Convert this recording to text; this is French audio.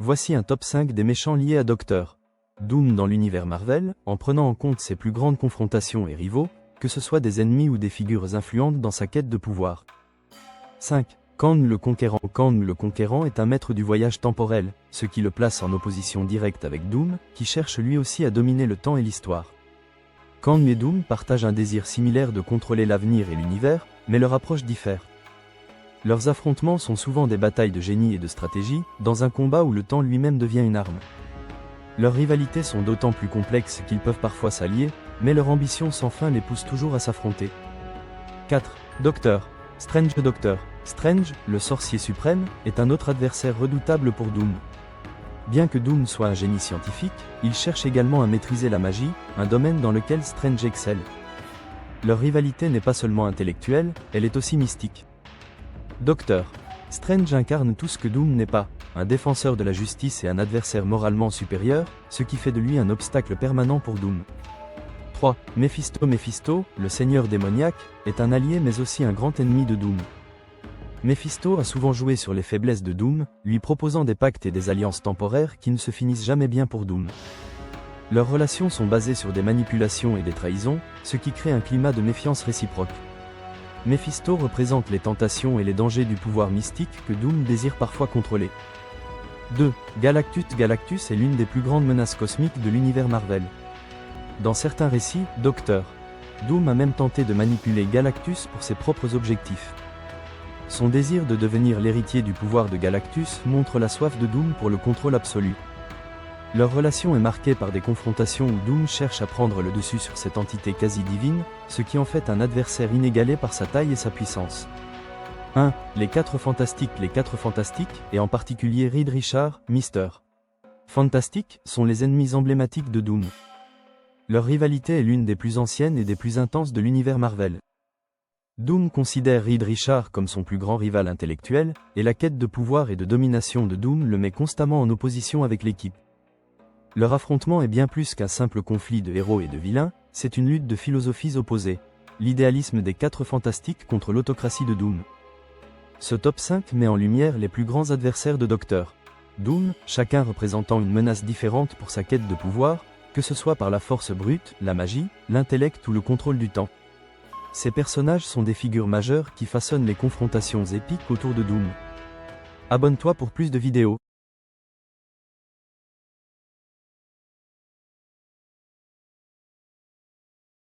Voici un top 5 des méchants liés à Dr. Doom dans l'univers Marvel, en prenant en compte ses plus grandes confrontations et rivaux, que ce soit des ennemis ou des figures influentes dans sa quête de pouvoir. 5. Kang le Conquérant. Kang le Conquérant est un maître du voyage temporel, ce qui le place en opposition directe avec Doom, qui cherche lui aussi à dominer le temps et l'histoire. Kang et Doom partagent un désir similaire de contrôler l'avenir et l'univers, mais leur approche diffère. Leurs affrontements sont souvent des batailles de génie et de stratégie, dans un combat où le temps lui-même devient une arme. Leurs rivalités sont d'autant plus complexes qu'ils peuvent parfois s'allier, mais leur ambition sans fin les pousse toujours à s'affronter. 4. Docteur Strange. Docteur Strange, le sorcier suprême, est un autre adversaire redoutable pour Doom. Bien que Doom soit un génie scientifique, il cherche également à maîtriser la magie, un domaine dans lequel Strange excelle. Leur rivalité n'est pas seulement intellectuelle, elle est aussi mystique. Docteur Strange incarne tout ce que Doom n'est pas, un défenseur de la justice et un adversaire moralement supérieur, ce qui fait de lui un obstacle permanent pour Doom. 3. Mephisto. Mephisto, le seigneur démoniaque, est un allié mais aussi un grand ennemi de Doom. Mephisto a souvent joué sur les faiblesses de Doom, lui proposant des pactes et des alliances temporaires qui ne se finissent jamais bien pour Doom. Leurs relations sont basées sur des manipulations et des trahisons, ce qui crée un climat de méfiance réciproque. Mephisto représente les tentations et les dangers du pouvoir mystique que Doom désire parfois contrôler. 2. Galactus. Galactus est l'une des plus grandes menaces cosmiques de l'univers Marvel. Dans certains récits, Dr. Doom a même tenté de manipuler Galactus pour ses propres objectifs. Son désir de devenir l'héritier du pouvoir de Galactus montre la soif de Doom pour le contrôle absolu. Leur relation est marquée par des confrontations où Doom cherche à prendre le dessus sur cette entité quasi divine, ce qui en fait un adversaire inégalé par sa taille et sa puissance. 1. Les 4 Fantastiques. Les 4 Fantastiques, et en particulier Reed Richards, Mr. Fantastic, sont les ennemis emblématiques de Doom. Leur rivalité est l'une des plus anciennes et des plus intenses de l'univers Marvel. Doom considère Reed Richards comme son plus grand rival intellectuel, et la quête de pouvoir et de domination de Doom le met constamment en opposition avec l'équipe. Leur affrontement est bien plus qu'un simple conflit de héros et de vilains, c'est une lutte de philosophies opposées. L'idéalisme des 4 Fantastiques contre l'autocratie de Doom. Ce top 5 met en lumière les plus grands adversaires de Dr. Doom, chacun représentant une menace différente pour sa quête de pouvoir, que ce soit par la force brute, la magie, l'intellect ou le contrôle du temps. Ces personnages sont des figures majeures qui façonnent les confrontations épiques autour de Doom. Abonne-toi pour plus de vidéos.